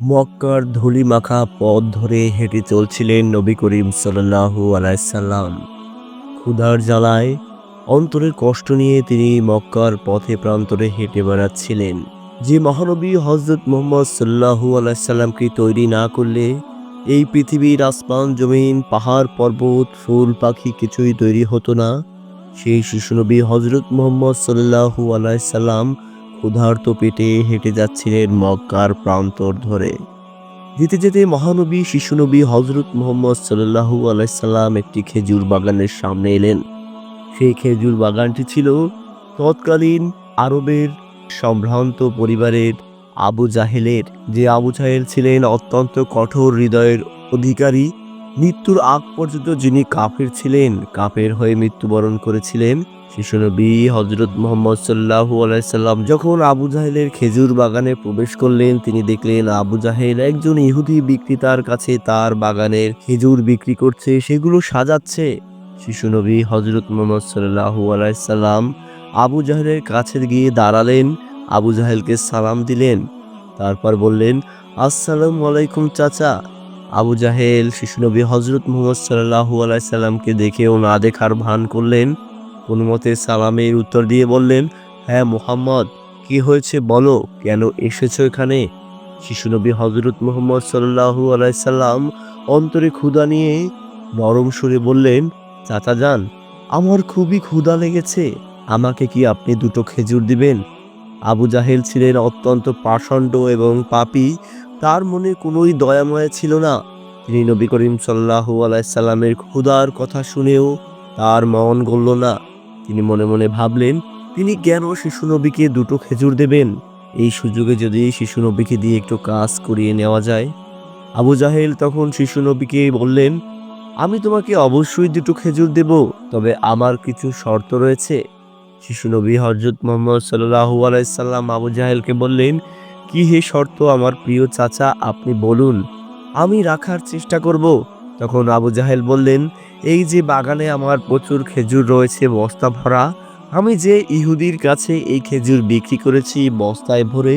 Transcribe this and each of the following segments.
মক্কার ধূলিমাখা পথ ধরে হেঁটে চলছিলেন নবী করিম সাল্লাল্লাহু আলাইহি সাল্লাম। ক্ষুধার জ্বালায় অন্তরের কষ্ট নিয়ে তিনি মক্কার পথে প্রান্তরে হেঁটে বেড়াচ্ছিলেন। যে মহানবী হযরত মুহাম্মদ সাল্লাল্লাহু আলাইহি সাল্লামকে তৈরি না করলে এই পৃথিবীর আসমান জমিন পাহাড় পর্বত ফুল পাখি কিছুই তৈরি হতো না, সেই শিশুনবী হযরত মুহাম্মদ সাল্লাল্লাহু আলাইহি সাল্লাম ক্ষুধার্ত পেটে হেঁটে যাচ্ছিলেন মক্কার প্রান্তর ধরে। যেতে যেতে মহানবী শিশুনবী হযরত মুহাম্মদ সাল্লাল্লাহু আলাইহি সাল্লাম একটি খেজুর বাগানের সামনে এলেন। সেই খেজুর বাগানটি ছিল তৎকালীন আরবের সম্ভ্রান্ত পরিবারের আবু জাহেলের। যে আবু জাহেল ছিলেন অত্যন্ত কঠোর হৃদয়ের অধিকারী। মৃত্যুর আগ পর্যন্ত যিনি কাফের ছিলেন, কাফের হয়ে মৃত্যুবরণ করেছিলেন। শিশুনবী হযরত মুহাম্মদ সাল্লাল্লাহু আলাইহি সাল্লাম যখন আবু জাহেলের খেজুর বাগানে প্রবেশ করলেন, তিনি দেখলেন আবু জাহেল একজন ইহুদি বিক্রেতার কাছে তার বাগানের খেজুর বিক্রি করছে, সেগুলো সাজাচ্ছে। শিশুনবী হযরত মুহাম্মদ সাল্লাল্লাহু আলাইহি সাল্লাম আবু জাহেলের কাছে গিয়ে দাঁড়ালেন, আবু জাহেলকে সালাম দিলেন। তারপর বললেন, আসসালামু আলাইকুম চাচা। আবু জাহেল শিশুনবী হযরত মুহাম্মদ সাল্লাল্লাহু আলাইহি সাল্লামকে দেখেও না দেখার ভান করলেন। কোনমতে সালামের উত্তর দিয়ে বললেন, হ্যাঁ মুহাম্মদ, কি হয়েছে বলো, কেন এসেছো এখানে? শিশুনবী হযরত মুহাম্মদ সাল্লাল্লাহু আলাইহি সাল্লাম অন্তরে ক্ষুধা নিয়ে নরম সুরে বললেন, চাচা যান, আমার খুবই ক্ষুধা লেগেছে, আমাকে কি আপনি দুটো খেজুর দিবেন? আবু জাহেল ছিলেন অত্যন্ত পাষণ্ড এবং পাপী। তার মনে কোনোই দয়াময় ছিল না। তিনি নবী করিম সাল্লাল্লাহু আলাইহি সাল্লামের ক্ষুধার কথা শুনেও তার মন গলল না। তিনি মনে মনে ভাবলেন, তিনি কেন শিশু নবীকে দুটো খেজুর দেবেন? এই সুযোগে যদি শিশু নবীকে দিয়ে একটু কাজ করিয়ে নেওয়া যায়। আবু জাহেল তখন শিশু নবীকে বললেন, আমি তোমাকে অবশ্যই দুটো খেজুর দেব, তবে আমার কিছু শর্ত রয়েছে। শিশু নবী হযরত মুহাম্মদ সাল্লাল্লাহু আলাইহি সাল্লাম আবু জাহেলকে বললেন, কি হে শর্ত আমার প্রিয় চাচা, আপনি বলুন, আমি রাখার চেষ্টা করব। তখন আবু জাহেল বললেন, এই যে বাগানে আমার প্রচুর খেজুর রয়েছে বস্তা ভরা, আমি যে ইহুদির কাছে এই খেজুর বিক্রি করেছি বস্তায় ভরে,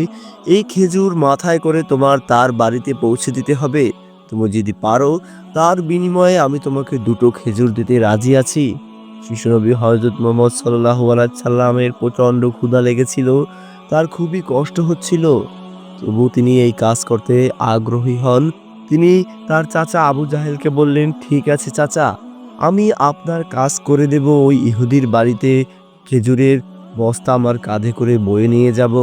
এই খেজুর মাথায় করে তোমার তার বাড়িতে পৌঁছে দিতে হবে। তুমি যদি পারো, তার বিনিময়ে আমি তোমাকে দুটো খেজুর দিতে রাজি আছি। শিশুনবী হযরত মুহাম্মদ সাল্লাল্লাহু আলাইহি সাল্লামের প্রচণ্ড ক্ষুধা লেগেছিল, তার খুবই কষ্ট হচ্ছিল। তবু তিনি এই কাজ করতে আগ্রহী হন। তিনি তার চাচা আবু জাহেলকে বললেন, ঠিক আছে চাচা, আমি আপনার কাজ করে দেব। ওই ইহুদির বাড়িতে খেজুরের বস্তা আমার কাঁধে করে বয়ে নিয়ে যাব।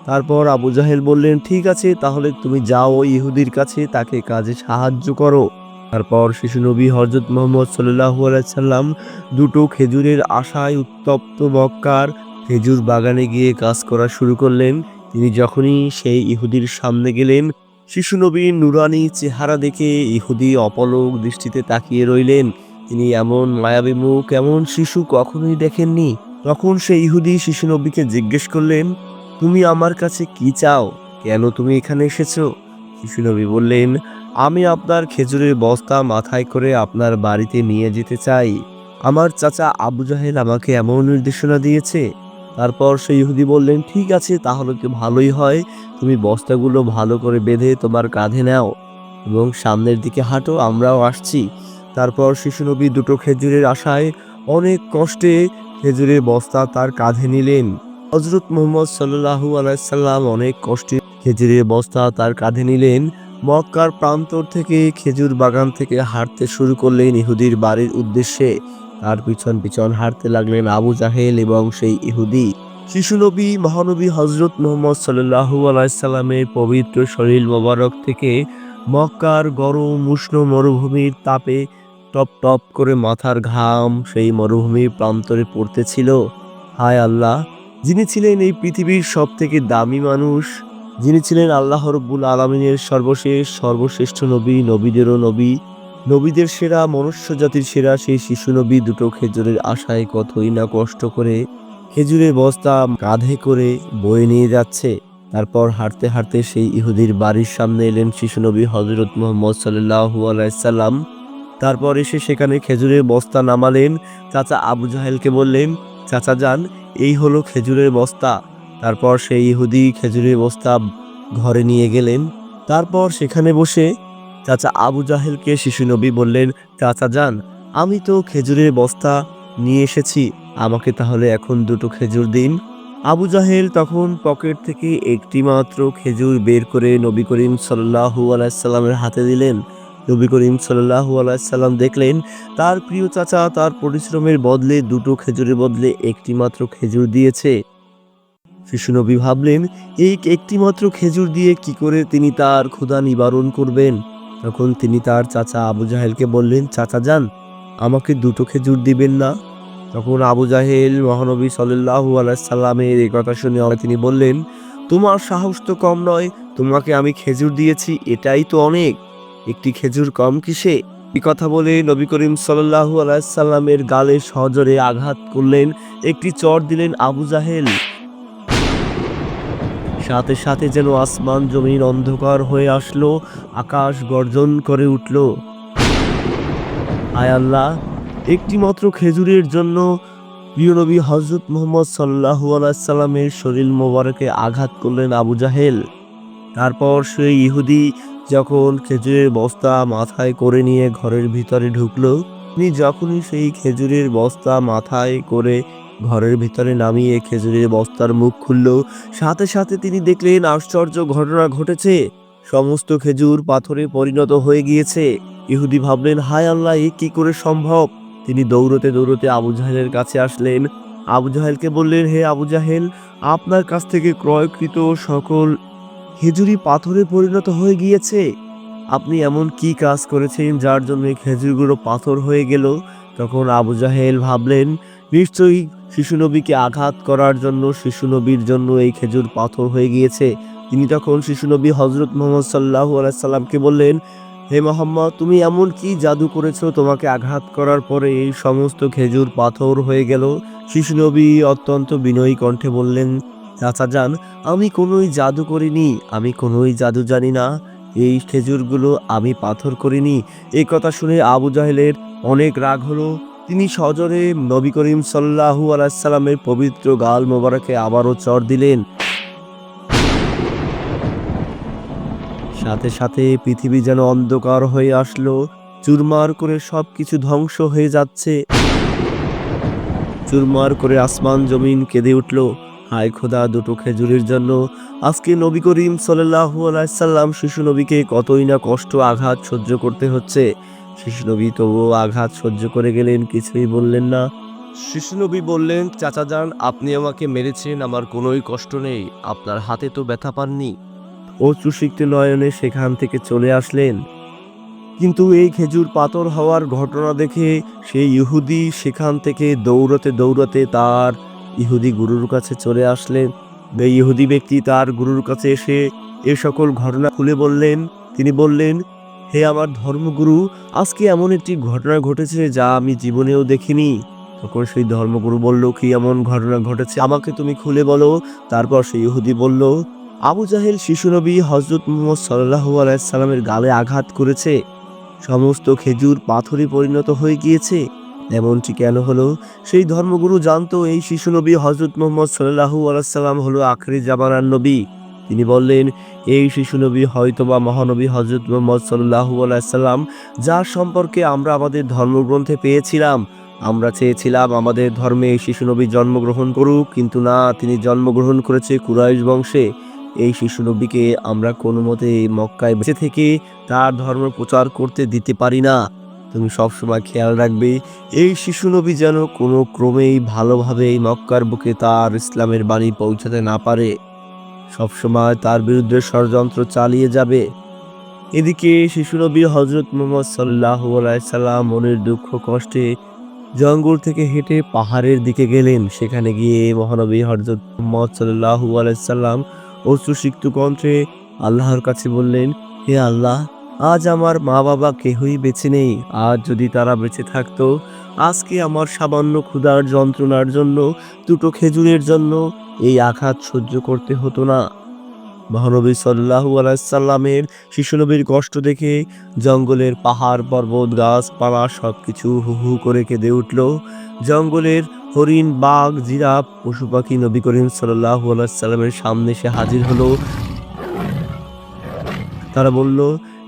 তারপর আবু জাহেল বললেন, ঠিক আছে, তাহলে তুমি যাও ওই ইহুদির কাছে, তাকে কাজে সাহায্য করো। তারপর শিশুনবী হযরত মুহাম্মদ সাল্লাল্লাহু আলাইহি সাল্লাম দুটো খেজুরের আশায় উত্তপ্ত মক্কার খেজুর বাগানে গিয়ে কাজ করা শুরু করলেন। তিনি যখনই সেই ইহুদির সামনে গেলেন, শিশুনবীর নুরানি চেহারা দেখে ইহুদি অপলক দৃষ্টিতে তাকিয়ে রইলেন। তিনি এমন মায়াবী মুখ, এমন শিশু কখনোই দেখেননি। তখন সেই ইহুদি শিশুনবীকে জিজ্ঞেস করলেন, তুমি আমার কাছে কি চাও? কেন তুমি এখানে এসেছো? শিশুনবী বললেন, আমি আপনার খেজুরের বস্তা মাথায় করে আপনার বাড়িতে নিয়ে যেতে চাই। আমার চাচা আবু জাহেল আমাকে এমন নির্দেশনা দিয়েছে। তারপর সেই ইহুদি বললেন, ঠিক আছে, তাহলে তো ভালোই হয়। তুমি বস্তাগুলো ভালো করে বেঁধে তোমার কাঁধে নাও এবং সামনের দিকে হাঁটো, আমরাও আসছি। তারপর শিশুনবী দুটো খেজুরের আশায় অনেক কষ্টে খেজুরের বস্তা তার কাঁধে নিলেন। হযরত মুহাম্মদ সাল্লাল্লাহু আলাইহি সাল্লাম অনেক কষ্টে খেজুরের বস্তা তার কাঁধে নিলেন। মক্কার প্রান্তর থেকে খেজুর বাগান থেকে হাঁটতে শুরু করলেন ইহুদির বাড়ির উদ্দেশ্যে। তার পিছন পিছন হাঁটতে লাগলেন আবু জাহেল এবং সেই ইহুদি। শিশুনবী মহানবী হযরত মুহাম্মদ সাল্লাল্লাহু আলাইহি সাল্লামের পবিত্র শরীর মোবারক থেকে মক্কার গরম উষ্ণ মরুভূমির তাপে টপ টপ করে মাথার ঘাম সেই মরুভূমির প্রান্তরে পড়তেছিল। হায় আল্লাহ, যিনি ছিলেন এই পৃথিবীর সবথেকে দামি মানুষ, যিনি ছিলেন আল্লাহ রব্বুল আলামিনের সর্বশেষ সর্বশ্রেষ্ঠ নবী, নবীদেরও নবী, নবীদের সেরা, মনুষ্য জাতির সেরা, সেই শিশু নবী দুটো খেজুরের আশায় কতই না কষ্ট করে খেজুরের বস্তা কাঁধে করে বয়ে নিয়ে যাচ্ছে। তারপর হাঁটতে হাঁটতে সেই ইহুদির বাড়ির সামনে এলেন শিশুনবী হযরত মুহাম্মদ সাল্লাল্লাহু আলাইহি সাল্লাম। তারপর এসে সেখানে খেজুরের বস্তা নামালেন। চাচা আবু জাহেলকে বললেন, চাচা যান, এই হলো খেজুরের বস্তা। তারপর সেই ইহুদি খেজুরের বস্তা ঘরে নিয়ে গেলেন। তারপর সেখানে বসে চাচা আবু জাহেলকে শিশু নবী বললেন, চাচা যান, আমি তো খেজুরের বস্তা নিয়ে এসেছি, আমাকে তাহলে এখন 2টো খেজুর দিন। আবু জাহেল তখন পকেট থেকে একটি মাত্র খেজুর বের করে নবী করিম সাল্লাল্লাহু আলাইহি সাল্লামের হাতে দিলেন। নবী করিম সাল্লাল্লাহু আলাইহি সাল্লাম দেখলেন তার প্রিয় চাচা তার পরিশ্রমের বদলে 2টো খেজুরের বদলে একটি মাত্র খেজুর দিয়েছে। শিশু নবী ভাবলেন, এই একটি মাত্র খেজুর দিয়ে কি করে তিনি তার ক্ষুধা নিবারণ করবেন। তখন তিনি তার চাচা আবু জাহেলকে বললেন, চাচা যান, আমাকে 2টো খেজুর দিবেন না? তখন আবু জাহেল মহানবী সাল্লাল্লাহু আলাইহি সাল্লামের এই কথা শুনে তিনি বললেন, তোমার সাহস তো কম নয়, তোমাকে আমি খেজুর দিয়েছি, এটাই তো অনেক, একটি খেজুর কম কিসে? এই কথা বলে নবী করিম সাল্লাল্লাহু আলাইহি সাল্লামের গালে সজোরে আঘাত করলেন, একটি চড় দিলেন আবু জাহেল। সাথে সাথে যেন আসমান জমিন অন্ধকার হয়ে আসলো, আকাশ গর্জন করে উঠল। হায় আল্লাহ! একটি মাত্র খেজুরের জন্য প্রিয় নবী হযরত মুহাম্মদ সাল্লাল্লাহু আলাইহি সাল্লামের শরীর মোবারকে আঘাত করলেন আবু জাহেল। তারপর সেই ইহুদি যখন খেজুরের বস্তা মাথায় করে নিয়ে ঘরের ভিতরে ঢুকলো, তিনি যখনই সেই খেজুরের বস্তা মাথায় করে ঘরের ভিতরে নামিয়ে খেজুরের বস্তার মুখ খুলল, সাথে সাথে তিনি দেখলেন আশ্চর্য ঘটনা ঘটেছে। সমস্ত খেজুর পাথরে পরিণত হয়ে গিয়েছে। ইহুদি ভাবলেন, হায় আল্লাহ, এ কি করে সম্ভব? তিনি দৌড়তে দৌড়তে আবু জাহেলের কাছে আসলেন। আবু জাহেলকে বললেন, হে আবু জাহেল, আপনার কাছ থেকে ক্রয়কৃত সকল খেজুরি পাথরে পরিণত হয়ে গিয়েছে। আপনি এমন কি কাজ করেছেন যার জন্য এই খেজুরগুলো পাথর হয়ে গেল? তখন আবু জাহেল ভাবলেন, নিশ্চয়ই শিশু নবীকে আঘাত করার জন্য শিশু নবীর জন্য এই খেজুর পাথর হয়ে গিয়েছে। তিনি তখন শিশু নবী হযরত মুহাম্মদ সাল্লাল্লাহু আলাইহি সাল্লামকে বললেন, হে মুহাম্মদ, তুমি এমন কি জাদু করেছো, তোমাকে আঘাত করার পরে এই সমস্ত খেজুর পাথর হয়ে গেল? শিশু নবী অত্যন্ত বিনয়ী কণ্ঠে বললেন, চাচা যান, আমি কোনোই জাদু করিনি, আমি কোনোই জাদু জানি না, এই খেজুরগুলো আমি পাথর করিনি। এই কথা শুনে আবু জাহেলের অনেক রাগ হলো। তিনি সজোরে নবী করিম সাল্লাল্লাহু আলাইহি সাল্লামের পবিত্র গাল মোবারকে আবারও চড় দিলেন। সাথে সাথে পৃথিবী যেন অন্ধকার হয়ে আসলো, চুরমার করে সবকিছু ধ্বংস হয়ে যাচ্ছে। চুরমার করে আসমান জমিন কেঁদে উঠল। হায় খোদা, 2টো খেজুরের জন্য আজকে নবী করিম সাল্লাল্লাহু আলাইহি সাল্লাম শিশু নবীকে কতই না কষ্ট আঘাত সহ্য করতে হচ্ছে। শিশু নবী তবুও আঘাত সহ্য করে গেলেন, কিছুই বললেন না। শিশু নবী বললেন, চাচা যান, আপনি আমাকে মেরেছেন, আমার কোনোই কষ্ট নেই, আপনার হাতে তো ব্যথা পাননি। অশ্রুসিক্ত নয়নে সেখান থেকে চলে আসলেন। কিন্তু এই খেজুর পাথর হওয়ার ঘটনা দেখে সেই ইহুদি সেখান থেকে দৌড়াতে দৌড়াতে তার ইহুদি গুরুর কাছে চলে আসলেন। এই ইহুদি ব্যক্তি তার গুরুর কাছে এসে এ সকল ঘটনা খুলে বললেন। তিনি বললেন, হে আমার ধর্মগুরু, আজকে এমন একটি ঘটনা ঘটেছে যা আমি জীবনেও দেখিনি। তখন সেই ধর্মগুরু বলল, কি এমন ঘটনা ঘটেছে, আমাকে তুমি খুলে বলো। তারপর সেই ইহুদি বলল, আবু জাহেল শিশু নবী হযরত মুহাম্মদ সাল্লাল্লাহু আলাইহি সাল্লামের গালে আঘাত করেছে, সমস্ত খেজুর পাথরে পরিণত হয়ে গিয়েছে। এমনটি কেন হলো? সেই ধর্মগুরু জানতো এই শিশু নবী হযরত মুহাম্মদ সাল্লাল্লাহু আলাইহি সাল্লাম হলো আখিরি জামানার নবী। তিনি বললেন, এই শিশু নবী হয়তোবা মহানবী হযরত মুহাম্মদ সাল্লাল্লাহু আলাইহি সাল্লাম, যার সম্পর্কে আমরা আমাদের ধর্মগ্রন্থে পেয়েছিলাম। আমরা চেয়েছিলাম আমাদের ধর্মে এই শিশু নবী জন্মগ্রহণ করুক, কিন্তু না, তিনি জন্মগ্রহণ করেছে কুরাইশ বংশে। এই শিশু নবীকে আমরা কোনো মতে মক্কায় বেঁচে থেকে তার ধর্ম প্রচার করতে দিতে পারি না। তুমি সবসময় খেয়াল রাখবে, এই শিশু নবী যেন কোনো ক্রমেই ভালোভাবে এই মক্কার বুকে তার ইসলামের বাণী পৌঁছাতে না পারে। সবসময় তার বিরুদ্ধে ষড়যন্ত্র চালিয়ে যাবে। এদিকে শিশু নবী হযরত মুহাম্মদ সাল্লাল্লাহু আলাইহি সাল্লাম মনের দুঃখ কষ্টে জঙ্গল থেকে হেঁটে পাহাড়ের দিকে গেলেন। সেখানে গিয়ে মহানবী হযরত মুহাম্মদ সাল্লাল্লাহু আলাইহি সাল্লাম অশ্রুসিক্ত কণ্ঠে আল্লাহর কাছে বললেন, হে আল্লাহ, আজ আমার মা বাবা কেহই বেঁচে নেই। আজ যদি তারা বেঁচে থাকতো, আজকে আমার সামান্য ক্ষুধার যন্ত্রণার জন্য, 2টো খেজুরের জন্য এই আঘাত সহ্য করতে হতো না। মহানবী সাল্লাল্লাহু আলাইহি সাল্লামের শিশু নবীর কষ্ট দেখে জঙ্গলের পাহাড় পর্বত গাছপালা সবকিছু হু হু করে কেঁদে উঠল। জঙ্গলের হরিণ, বাঘ, জিরাফ, পশু পাখি নবী করিম সাল্লাল্লাহু আলাইহি সাল্লামের সামনে এসে হাজির হলো। তারা বলল,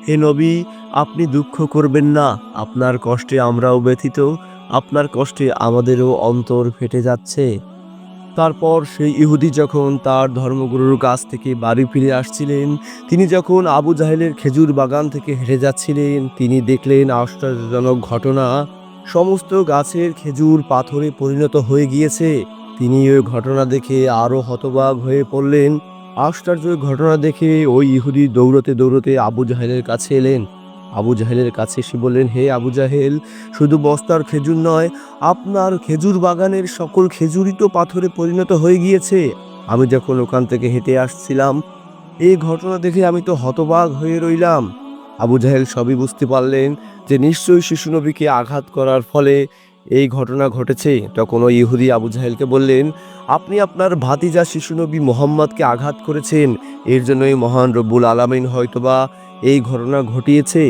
হে নবী, আপনি দুঃখ করবেন না, আপনার কষ্টে আমরাও ব্যথিত, আপনার কষ্টে আমাদেরও অন্তর ফেটে যাচ্ছে। তারপর সেই ইহুদি যখন তার ধর্মগুরুর কাছ থেকে বাড়ি ফিরে আসছিলেন, তিনি যখন আবু জাহেলের খেজুর বাগান থেকে হেঁটে যাচ্ছিলেন, তিনি দেখলেন আশ্চর্যজনক ঘটনা। সমস্ত গাছের খেজুর পাথরে পরিণত হয়ে গিয়েছে। তিনি ওই ঘটনা দেখে আরও হতবাক হয়ে পড়লেন। আশ্চর্য ঘটনা দেখে ওই ইহুদি দৌড়তে দৌড়তে আবু জাহেলের কাছে এলেন। আবু জাহেলের কাছে এসে বললেন, হে আবু জাহেল, শুধু বস্তার খেজুর নয়, আপনার খেজুর বাগানের সকল খেজুরই তো পাথরে পরিণত হয়ে গিয়েছে। আমি যখন ওখান থেকে হেঁটে আসছিলাম, এই ঘটনা দেখে আমি তো হতবাক হয়ে রইলাম। আবু জাহেল সবই বুঝতে পারলেন যে নিশ্চয়ই শিশু নবীকে আঘাত করার ফলে এই ঘটনা ঘটেছে। তখন ওই ইহুদি আবু জাহেলকে বললেন, আপনি আপনার ভাতিজা শিশু নবী মোহাম্মদকে আঘাত করেছেন, এর জন্যই মহান রব্বুল আলামিন হয়তোবা এই ঘটনা ঘটিয়েছে।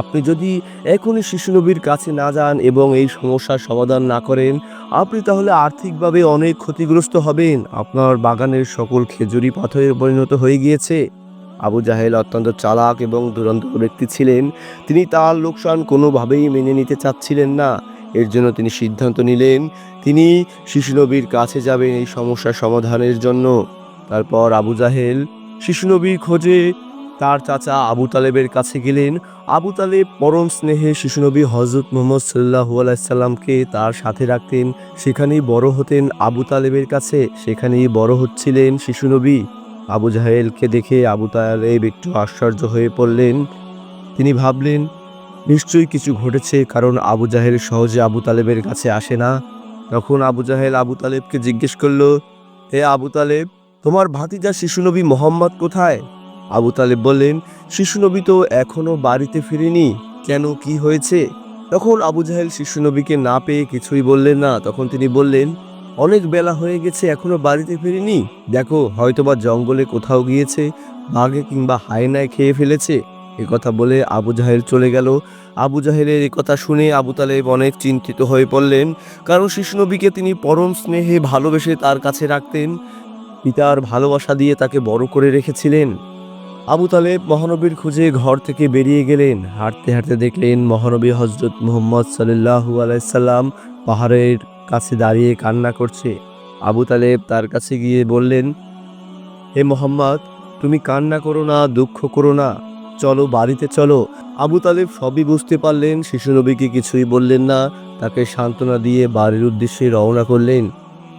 আপনি যদি এখনই শিশু নবীর কাছে না যান এবং এই সমস্যার সমাধান না করেন, আপনি তাহলে আর্থিকভাবে অনেক ক্ষতিগ্রস্ত হবেন। আপনার বাগানের সকল খেজুরি পাথরে পরিণত হয়ে গিয়েছে। আবু জাহেল অত্যন্ত চালাক এবং দুরন্ত ব্যক্তি ছিলেন। তিনি তার লোকসান কোনোভাবেই মেনে নিতে চাচ্ছিলেন না। এর জন্য তিনি সিদ্ধান্ত নিলেন, তিনি শিশু নবীর কাছে যাবেন এই সমস্যার সমাধানের জন্য। তারপর আবু জাহেল শিশু নবীর খোঁজে তার চাচা আবু তালেবের কাছে গেলেন। আবু তালেব পরম স্নেহে শিশুনবী হজরত মুহাম্মদ সাল্লাল্লাহু আলাইহি সাল্লামকে তার সাথে রাখতেন। সেখানেই বড় হতেন আবু তালেবের কাছে, সেখানেই বড় হচ্ছিলেন শিশুনবী। আবু জাহেলকে দেখে আবু তালেব একটু আশ্চর্য হয়ে পড়লেন। তিনি ভাবলেন, নিশ্চয়ই কিছু ঘটেছে, কারণ আবু জাহেল সহজে আবু তালেবের কাছে আসে না। তখন আবু জাহেল আবু তালেবকে জিজ্ঞেস করল, হে আবু তালেব, তোমার ভাতিজা শিশুনবী মোহাম্মদ কোথায়? আবু তালেব বললেন, শিশুনবী তো এখনো বাড়িতে ফিরেনি। কেন, কি হয়েছে? তখন আবু জাহেল শিশুনবীকে না পেয়ে কিছুই বললেন না। তখন তিনি বললেন, অনেক বেলা হয়ে গেছে, এখনো বাড়িতে ফিরেনি। দেখো, হয়তোবা জঙ্গলে কোথাও গিয়েছে, বাঘে কিংবা হায়নায় খেয়ে ফেলেছে। কথা বলে আবু জাহেল চলে গেল। আবু জাহেলের কথা শুনে আবু তালেব অনেক চিন্তিত হয়ে পড়লেন, কারণ শিশুনবীকে তিনি পরম স্নেহে ভালোবেসে তার কাছে রাখতেন। পিতার ভালোবাসা দিয়ে তাকে বড় করে রেখেছিলেন। আবু তালেব মহানবীর খুঁজে ঘর থেকে বেরিয়ে গেলেন। হাঁটতে হাঁটতে দেখলেন মহানবী হজরত মুহাম্মদ সাল্লাল্লাহু আলাইহি সাল্লাম পাহাড়ের কাছে দাঁড়িয়ে কান্না করছে। আবু তালেব তার কাছে গিয়ে বললেন, হে মোহাম্মদ, তুমি কান্না করো না, দুঃখ করো না, চলো বাড়িতে চলো। আবু তালেব সবই বুঝতে পারলেন, শিশু নবীকে কিছুই বললেন না, তাকে সান্ত্বনা দিয়ে বাড়ির উদ্দেশ্যে রওনা করলেন।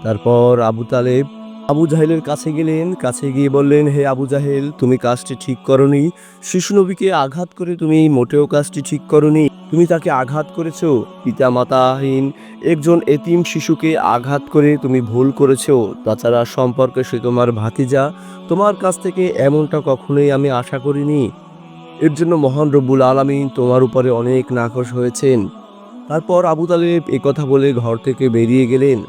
তারপর আবু তালেব আবু জাহেলের কাছে গেলেন। কাছে গিয়ে বললেন, হে আবু জাহেল, তুমি কাজটি ঠিক করনি। শিশু নবীকে আঘাত করে তুমি মোটেও কাজটি ঠিক করনি। তুমি তাকে আঘাত করেছো। পিতা মাতাহীন একজন এতিম শিশুকে আঘাত করে তুমি ভুল করেছো। তাছাড়া সম্পর্কে সে তোমার ভাতিজা, তোমার কাছ থেকে এমনটা কখনোই আমি আশা করিনি। এর জন্য মহান রব্বুল আলামিন তোমার উপরে অনেক নাখোশ হয়েছেন। তারপর আবু তালেব কথা বলে ঘর থেকে বেরিয়ে গেলেন।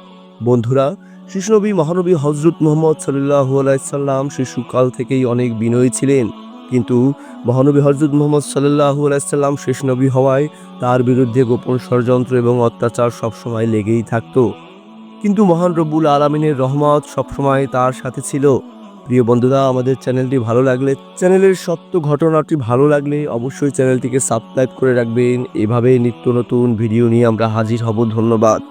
বন্ধুরা, শিশুনবী মহানবী হজরত মুহাম্মদ সাল্লাল্লাহু আলাইহি সাল্লাম শিশুকাল থেকেই অনেক বিনয়ী ছিলেন, কিন্তু মহানবী হজরত মুহাম্মদ সাল্লাল্লাহু আলাইহি সাল্লাম শেষ নবী হওয়ায় তার বিরুদ্ধে গোপন ষড়যন্ত্র এবং অত্যাচার সবসময় লেগেই থাকত। কিন্তু মহান রব্বুল আলামিনের রহমত সবসময় তার সাথে ছিল। প্রিয় বন্ধুরা, আমাদের চ্যানেলটি ভালো লাগলে, চ্যানেলের সত্য ঘটনাটি ভালো লাগলে অবশ্যই চ্যানেলটিকে সাবস্ক্রাইব করে রাখবেন। এভাবে নিত্য নতুন ভিডিও নিয়ে আমরা হাজির হব। ধন্যবাদ।